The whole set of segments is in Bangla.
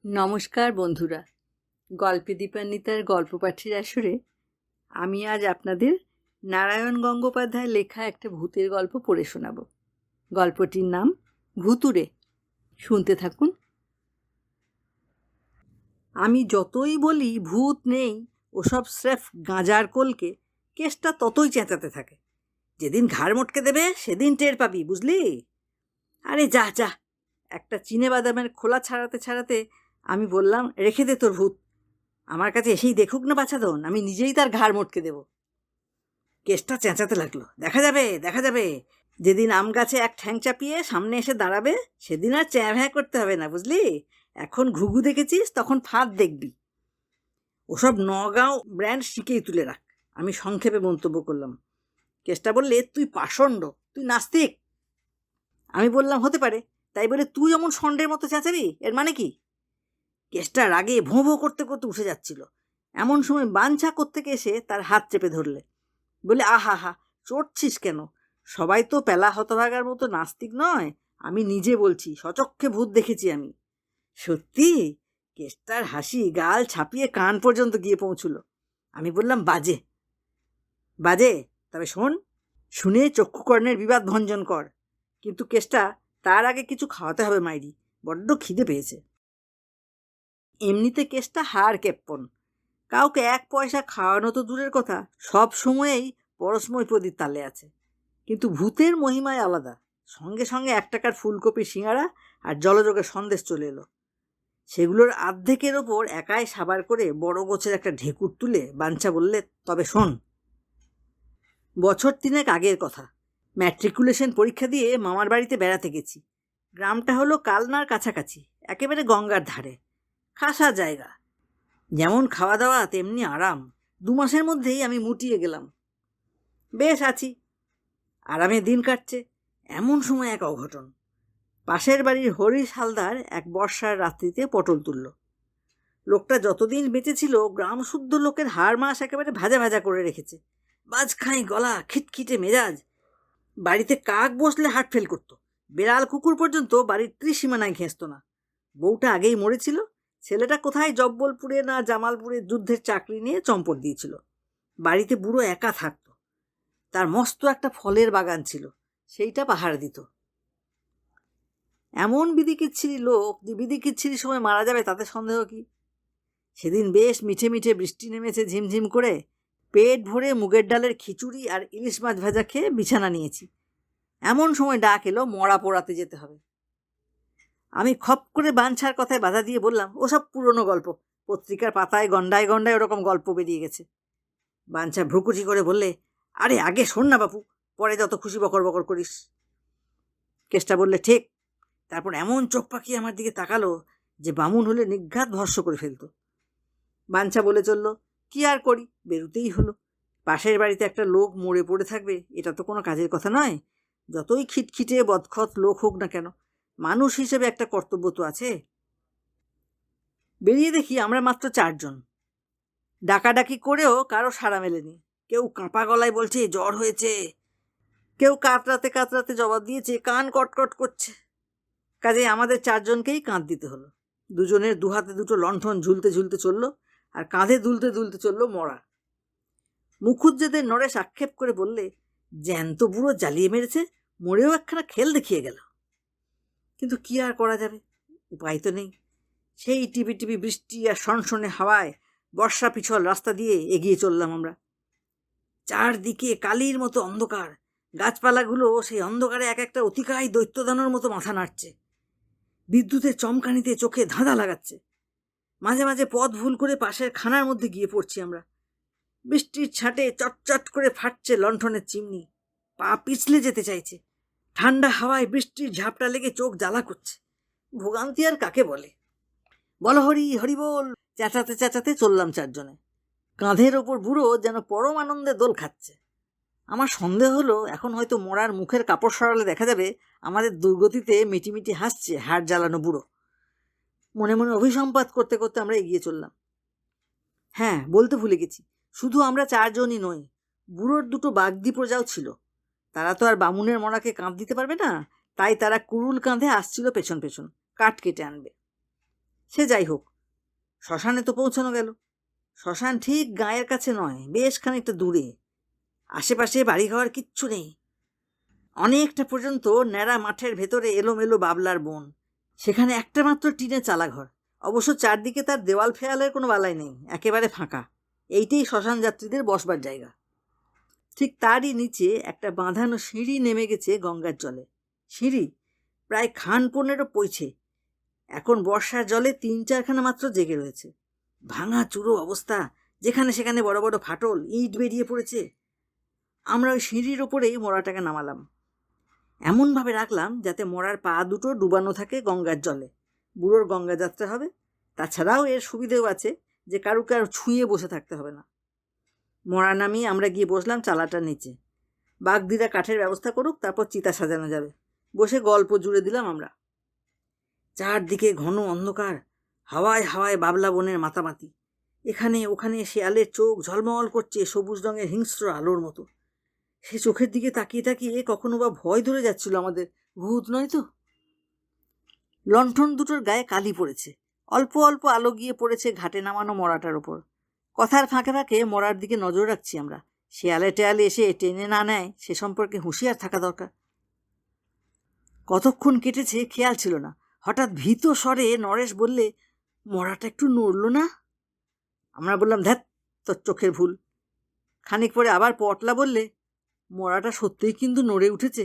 নমস্কার বন্ধুরা, গল্পে দীপান্বিতার গল্প পাঠের আসরে আমি আজ আপনাদের নারায়ণ গঙ্গোপাধ্যায় লেখা একটা ভূতের গল্প পড়ে শোনাব। গল্পটির নাম ভুতুড়ে। শুনতে থাকুন। আমি যতই বলি ভূত নেই, ওসব স্রেফ গাঁজার কলকে, কেসটা ততই চেঁচাতে থাকে। যেদিন ঘাড় মটকে দেবে সেদিন টের পাবি, বুঝলি? আরে যা যা। একটা চিনে বাদামের খোলা ছাড়াতে ছাড়াতে আমি বললাম, রেখে দে তোর ভূত, আমার কাছে এসেই দেখুক না বাছাধন, আমি নিজেই তার ঘাড় মটকে দেব। কেসটা চেঁচাতে লাগলো, দেখা যাবে দেখা যাবে, যেদিন আম গাছে এক ঠ্যাং চাপিয়ে সামনে এসে দাঁড়াবে সেদিন আর চ্যাঁ ভ্যাঁ করতে হবে না, বুঝলি? এখন ঘুঘু দেখেছিস, তখন ফাঁদ দেখবি। ওসব নগাঁও ব্র্যান্ড শিখেই তুলে রাখ, আমি সংক্ষেপে মন্তব্য করলাম। কেসটা বললে, তুই পাষণ্ড, তুই নাস্তিক। আমি বললাম, হতে পারে, তাই বলে তুই এমন ষণ্ডের মতো চেঁচাবি, এর মানে কি? কেসটা রাগে ভোঁ ভোঁ করতে করতে উঠে যাচ্ছিল। এমন সময় বাঞ্ছা কোত্থেকে এসে তার হাত চেপে ধরলে, বলে, আহা হা, চড়ছিস কেন? সবাই তো পেলা হতভাগার মতো নাস্তিক নয়, আমি নিজে বলছি, সচক্ষে ভূত দেখেছি আমি। সত্যি? কেষ্টার হাসি গাল ছাপিয়ে কান পর্যন্ত গিয়ে পৌঁছল। আমি বললাম, বাজে বাজে, তবে শোন, শুনে চক্ষুকর্ণের বিবাদ ভঞ্জন কর। কিন্তু কেষ্টা, তার আগে কিছু খাওয়াতে হবে মাইরি, বড্ড খিদে পেয়েছে। এমনিতে কেসটা হাড় কেপ্পন, কাউকে এক পয়সা খাওয়ানো তো দূরের কথা, সব সময়েই পরশময় প্রদীপ তালে আছে। কিন্তু ভূতের মহিমায় আলাদা। সঙ্গে সঙ্গে 1 টাকার ফুলকপির সিঙাড়া আর জলযোগের সন্দেশ চলে এলো। সেগুলোর আর্ধেকের ওপর একাই সাবার করে বড় গোছের একটা ঢেকুর তুলে বাঞ্ছা বললে, তবে শোন। বছর 3 আগের কথা। ম্যাট্রিকুলেশন পরীক্ষা দিয়ে মামার বাড়িতে বেড়াতে গেছি। গ্রামটা হলো কালনার কাছাকাছি, একেবারে গঙ্গার ধারে। খাসা জায়গা, যেমন খাওয়া দাওয়া তেমনি আরাম। 2 মাসের মধ্যেই আমি মুটিয়ে গেলাম। বেশ আছি, আরামে দিন কাটছে। এমন সময় এক অঘটন। পাশের বাড়ির হরিশ হালদার এক বর্ষার রাত্রিতে পটল তুলল। লোকটা যতদিন বেঁচে ছিল গ্রাম শুদ্ধ লোকের হাড় মাস একেবারে ভাজা ভাজা করে রেখেছে। বাজখাঁই গলা, খিটখিটে মেজাজ। বাড়িতে কাক বসলে হার্ট ফেল করতো। বেড়াল কুকুর পর্যন্ত বাড়ির ত্রিসীমানায় ঘেঁষত না। বউটা আগেই মরেছিল। ছেলেটা কোথায় জব্বলপুরে না জামালপুরে যুদ্ধের চাকরি নিয়ে চম্পট দিয়েছিল। বাড়িতে বুড়ো একা থাকতো। তার মস্ত একটা ফলের বাগান ছিল, সেইটা পাহারা দিত। এমন বিদিকিচ্ছিরি লোক যে বিদিকিচ্ছিরির সময় মারা যাবে তাতে সন্দেহ কি? সেদিন বেশ মিঠে মিঠে বৃষ্টি নেমেছে ঝিমঝিম করে। পেট ভরে মুগের ডালের খিচুড়ি আর ইলিশ মাছ ভাজা খেয়ে বিছানা নিয়েছি। এমন সময় ডাক এলো, মরা পোড়াতে যেতে হবে। আমি খপ করে বাঞ্ছার কথায় বাধা দিয়ে বললাম, ওসব পুরনো গল্প, পত্রিকার পাতায় গন্ডায় গন্ডায় ওরকম গল্প বেরিয়ে গেছে। বাঞ্ছা ভ্রুকুচি করে বললে, আরে আগে শোন না বাপু, পরে যত খুশি বকর বকর করিস। কেষ্টা বললে, ঠিক। তারপর এমন চোখ পাকিয়ে আমার দিকে তাকালো যে বামুন হলে নিঘাত ভস্য করে ফেলত। বাঞ্ছা বলে চলল, কি আর করি, বেরুতেই হলো। পাশের বাড়িতে একটা লোক মরে পড়ে থাকবে, এটা তো কোনো কাজের কথা নয়। যতই খিটখিটে বদখত লোক হোক না কেন, মানুষ হিসেবে একটা কর্তব্য তো আছে। বেরিয়ে দেখি আমরা মাত্র 4 জন। ডাকাডাকি করেও কারো সাড়া মেলেনি। কেউ কাঁপা গলায় বলছে জ্বর হয়েছে, কেউ কাতরাতে কাতরাতে জবাব দিয়েছে কান কটকট করছে। কাজে আমাদের 4 জনকেই কাঁধ দিতে হলো। 2 জনের 2 হাতে 2টো লণ্ঠন ঝুলতে ঝুলতে চলল, আর কাঁধে দুলতে দুলতে চলল মরা। মুখুজ্জেদের নড়ে আক্ষেপ করে বললে, জ্যান্ত বুড়ো জ্বালিয়ে মেরেছে, মরেও একখানা খেল দেখিয়ে গেল। কিন্তু কি আর করা যাবে, উপায় তো নেই। সেই টিপি টিপি বৃষ্টি আর সনসনে হাওয়ায় বর্ষা পিছল রাস্তা দিয়ে এগিয়ে চললাম আমরা। চারদিকে কালির মতো অন্ধকার। গাছপালাগুলো সেই অন্ধকারে এক একটা অতিকায় দৈত্যদানোর মতো মাথা নাড়ছে। বিদ্যুতের চমকানিতে চোখে ধাঁধা লাগাচ্ছে। মাঝে মাঝে পথ ভুল করে পাশের খানার মধ্যে গিয়ে পড়ছি আমরা। বৃষ্টির ছাঁটে চটচট করে ফাটছে লণ্ঠনের চিমনি। পা পিছলে যেতে চাইছে। ঠান্ডা হাওয়ায় বৃষ্টির ঝাপটা লেগে চোখ জ্বালা করছে। ভোগান্তি আর কাকে বলে? বল হরি হরি বল, চেঁচাতে চেঁচাতে চললাম 4 জনে। কাঁধের ওপর বুড়ো যেন পরম আনন্দে দোল খাচ্ছে। আমার সন্দেহ হলো এখন হয়তো মরার মুখের কাপড় সরালে দেখা যাবে আমাদের দুর্গতিতে মিটিমিটি হাসছে হাড় জ্বালানো বুড়ো। মনে মনে অভিসম্পাত করতে করতে আমরা এগিয়ে চললাম। হ্যাঁ, বলতে ভুলে গেছি, শুধু আমরা 4 জনই নই, বুড়োর 2টো বাগদি প্রজাও ছিল। তারা তো আর বামুনের মরাকে কাঁধ দিতে পারবে না, তাই তারা কুরুল কাঁধে আসছিল পেছন পেছন, কাঠ কেটে আনবে। সে যাই হোক, শ্মশানে তো পৌঁছানো গেল। শ্মশান ঠিক গাঁয়ের কাছে নয়, বেশ খানিকটা দূরে। আশেপাশে বাড়িঘর কিচ্ছু নেই। অনেকটা পর্যন্ত ন্যাড়া মাঠের ভেতরে এলোমেলো বাবলার বন। সেখানে একটা মাত্র টিনের চালাঘর। অবশ্য চারদিকে তার দেওয়াল ফেয়ালের কোনো বালাই নেই, একেবারে ফাঁকা। এইটাই শ্মশান যাত্রীদের বসবার জায়গা। ঠিক তারই নিচে একটা বাঁধানো সিঁড়ি নেমে গেছে গঙ্গার জলে। সিঁড়ি প্রায় খান 15 পইছে। এখন বর্ষার জলে 3-4খানা মাত্র জেগে রয়েছে। ভাঙা চুরো অবস্থা, যেখানে সেখানে বড় বড় ফাটল, ইট বেরিয়ে পড়েছে। আমরা ওই সিঁড়ির ওপরেই মরাটাকে নামালাম। এমনভাবে রাখলাম যাতে মরার পা দুটো ডুবানো থাকে গঙ্গার জলে। বুড়োর গঙ্গা যাত্রা হবে। তাছাড়াও এর সুবিধেও আছে যে কারুকে আর ছুঁয়ে বসে থাকতে হবে না। মরা নামিয়ে আমরা গিয়ে বসলাম চালাটার নিচে। বাগদিরা কাঠের ব্যবস্থা করুক, তারপর চিতা সাজানো যাবে। বসে গল্প জুড়ে দিলাম আমরা। চারদিকে ঘন অন্ধকার, হাওয়ায় হাওয়ায় বাবলা বনের মাতামাতি। এখানে ওখানে শেয়ালের চোখ ঝলমল করছে সবুজ রঙের হিংস্র আলোর মতো। সে চোখের দিকে তাকিয়ে তাকিয়ে কখনো বা ভয় ধরে যাচ্ছিল আমাদের। ভূত নয় তো? লণ্ঠন দুটোর গায়ে কালি পড়েছে। অল্প অল্প আলো গিয়ে পড়েছে ঘাটে নামানো মরাটার ওপর। কথার ফাঁকে ফাঁকে মরার দিকে নজর রাখছি আমরা। শেয়ালে টেয়ালে এসে টেনে না নেয় সে সম্পর্কে হুঁশিয়ার থাকা দরকার। কতক্ষণ কেটেছে খেয়াল ছিল না। হঠাৎ ভীত স্বরে নরেশ বললে, মরাটা একটু নড়ল না? আমরা বললাম, ধ্যাৎ, তোর চোখের ভুল। খানিক পরে আবার পটলা বললে, মরাটা সত্যিই কিন্তু নড়ে উঠেছে।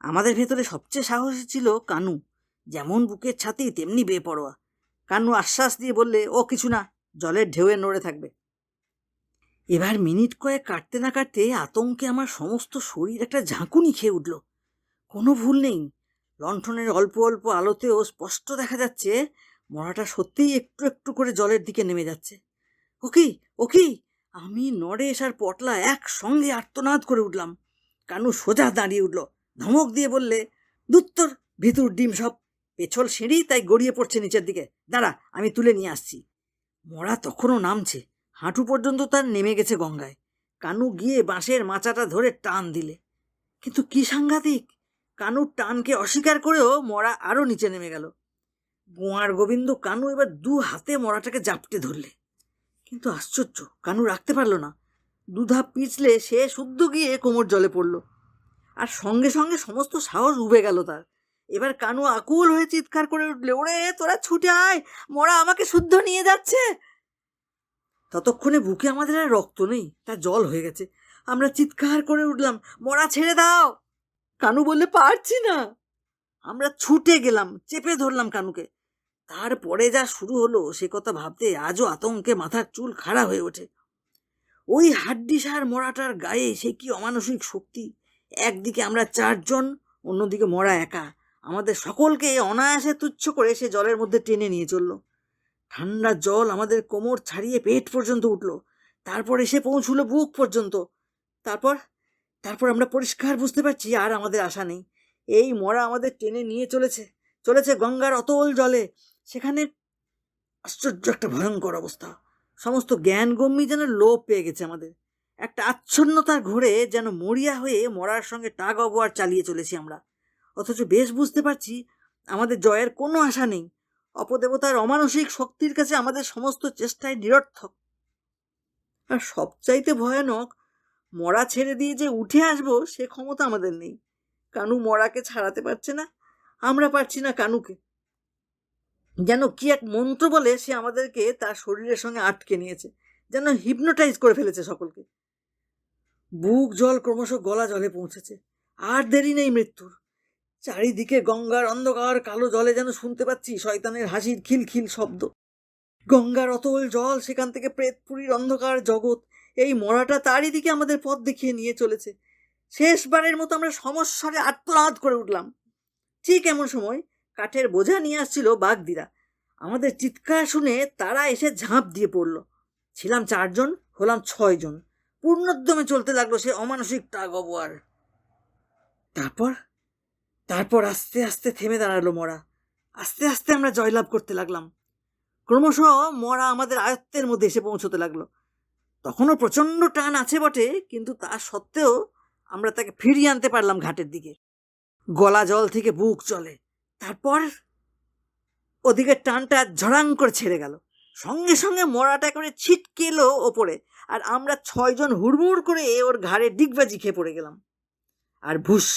আমাদের ভেতরে সবচেয়ে সাহসী ছিল কানু। যেমন বুকের ছাতি তেমনি বেপরোয়া। কানু আশ্বাস দিয়ে বললে, ও কিছু না, জলের ঢেউয়ে নড়ে থাকবে। এবার মিনিট কয়েক কাটতে না কাটতে আতঙ্কে আমার সমস্ত শরীর একটা ঝাঁকুনি খেয়ে উঠল। কোনো ভুল নেই, লণ্ঠনের অল্প অল্প আলোতেও স্পষ্ট দেখা যাচ্ছে মরাটা সত্যিই একটু একটু করে জলের দিকে নেমে যাচ্ছে। ওকি ওকি, আমি, নরেশ আর পটলা একসঙ্গে আর্তনাদ করে উঠলাম। কানু সোজা দাঁড়িয়ে উঠল, ধমক দিয়ে বললে, দুত্তর ভিতর ডিম সব, পেছল সিঁড়ি, তাই গড়িয়ে পড়ছে নিচের দিকে। দাঁড়া, আমি তুলে নিয়ে আসছি। মরা তখনও নামছে, হাঁটু পর্যন্ত তার নেমে গেছে গঙ্গায়। কানু গিয়ে বাঁশের মাচাটা ধরে টান দিলে। কিন্তু কি সাংঘাতিক, কানুর টানকে অস্বীকার করেও মরা আরও নিচে নেমে গেল। গোয়ার গোবিন্দ কানু এবার 2 হাতে মরাটাকে জাপটে ধরলে। কিন্তু আশ্চর্য, কানু রাখতে পারল না। 2 ধাপ পিছলে সে শুদ্ধ গিয়ে কোমর জলে পড়ল। আর সঙ্গে সঙ্গে সমস্ত সাহস উবে গেল তার। এবার কানু আকুল হয়ে চিৎকার করে উঠলে, ওরে তোরা ছুটে আয়, মরা আমাকে শুদ্ধ নিয়ে যাচ্ছে। ততক্ষণে বুকে আমাদের আর রক্ত নেই, তা জল হয়ে গেছে। আমরা চিৎকার করে উঠলাম, মরা ছেড়ে দাও। কানু বললে, পারছি না। আমরা ছুটে গেলাম, চেপে ধরলাম কানুকে। তারপরে যা শুরু হলো সে কথা ভাবতে আজও আতঙ্কে মাথার চুল খাড়া হয়ে ওঠে। ওই হাড্ডিসার মরাটার গায়ে সে কি অমানসিক শক্তি! একদিকে আমরা 4 জন, অন্যদিকে মরা একা। আমাদের সকলকে অনায়াসে তুচ্ছ করে সে জলের মধ্যে টেনে নিয়ে চলল। ঠান্ডা জল আমাদের কোমর ছাড়িয়ে পেট পর্যন্ত উঠল। তারপর এসে পৌঁছলো বুক পর্যন্ত। তারপর তারপর আমরা পরিষ্কার বুঝতে পারছি আর আমাদের আশা নেই। এই মরা আমাদের টেনে নিয়ে চলেছে চলেছে গঙ্গার অতল জলে। সেখানে আশ্চর্য একটা ভয়ঙ্কর অবস্থা। সমস্ত জ্ঞান গম্যি যেন লোপ পেয়ে গেছে আমাদের। একটা আচ্ছন্নতার ঘোরে যেন মরিয়া হয়ে মরার সঙ্গে টাগ অব ওয়ার চালিয়ে চলেছি আমরা। অথচ বেশ বুঝতে পারছি আমাদের জয়ের কোনো আশা নেই। অপদেবতার অমানসিক শক্তির কাছে আমাদের সমস্ত চেষ্টায় নিরর্থক। আর সবচাইতে ভয়ানক, মরা ছেড়ে দিয়ে যে উঠে আসবো সে ক্ষমতা আমাদের নেই। কানু মরাকে ছাড়াতে পারছে না, আমরা পারছি না কানুকে। যেন কি এক মন্ত্র বলে সে আমাদেরকে তার শরীরের সঙ্গে আটকে নিয়েছে, যেন হিপনোটাইজ করে ফেলেছে সকলকে। বুক জল ক্রমশ গলা জলে পৌঁছেছে। আর দেরি নেই মৃত্যুর। চারিদিকে গঙ্গার অন্ধকার কালো জলে যেন শুনতে পাচ্ছি শয়তানের হাসির খিলখিল শব্দ। গঙ্গার অতল জল, সেখান থেকে প্রেতপুরীর অন্ধকার জগৎ। এই মরাটা তারই দিকে আমাদের পথ দেখিয়ে নিয়ে চলেছে। শেষবারের মতো আমরা সমস্বরে আর্তনাদ করে উঠলাম। ঠিক এমন সময় কাঠের বোঝা নিয়ে আসছিল বাগদিরা। আমাদের চিৎকার শুনে তারা এসে ঝাঁপ দিয়ে পড়ল। ছিলাম 4 জন, হলাম 6 জন। পূর্ণোদ্যমে চলতে লাগলো সে অমানসিক টাগ অব ওয়ার। তারপর আস্তে আস্তে থেমে দাঁড়ালো মরা। আস্তে আস্তে আমরা জয়লাভ করতে লাগলাম। ক্রমশ মরা আমাদের আয়ত্তের মধ্যে এসে পৌঁছতে লাগলো। তখনও প্রচণ্ড টান আছে বটে, কিন্তু তা সত্ত্বেও আমরা তাকে ফিরিয়ে আনতে পারলাম ঘাটের দিকে। গলা জল থেকে বুক চলে। তারপর ওদিকে টানটা ঝড়াং করে ছেড়ে গেল, সঙ্গে সঙ্গে মরাটা করে ছিটকে এলো ওপরে, আর আমরা 6 জন হুড়মুড় করে ওর ঘাড়ে ডিগবাজি খেয়ে পড়ে গেলাম। আর ভুস!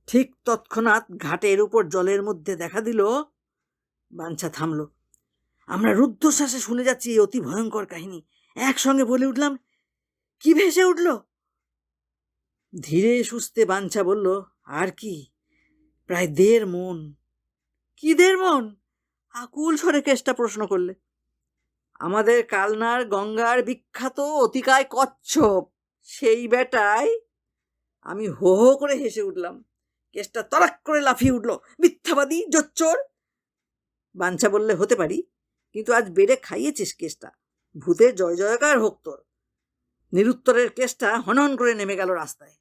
ঠিক তৎক্ষণাৎ ঘাটের উপর জলের মধ্যে দেখা দিল। বাঞ্ছা থামলো। আমরা রুদ্ধশ্বাসে শুনে যাচ্ছি এই অতি ভয়ঙ্কর কাহিনী। একসঙ্গে বলে উঠলাম, কি ভেসে উঠল? ধীরে সুস্থে বাঞ্ছা বলল, আর কি, প্রায় 1.5 মণ। কি 1.5 মণ? আকুল স্বরে কেষ্টা প্রশ্ন করলে। আমাদের কালনার গঙ্গার বিখ্যাত অতিকায় কচ্ছপ, সেই বেটায়। আমি হো হো করে হেসে উঠলাম। কেষ্টা তড়াক করে লাফিয়ে উঠল, মিথ্যাবাদী, জোচ্চোর। বাঞ্ছা বললে, হতে পারি, কিন্তু আজ বেড়ে খাইয়েছিস কেষ্টা, ভূতের জয় জয়কার হোক তোর। নিরুত্তরের কেষ্টা হনহন করে নেমে গেল রাস্তায়।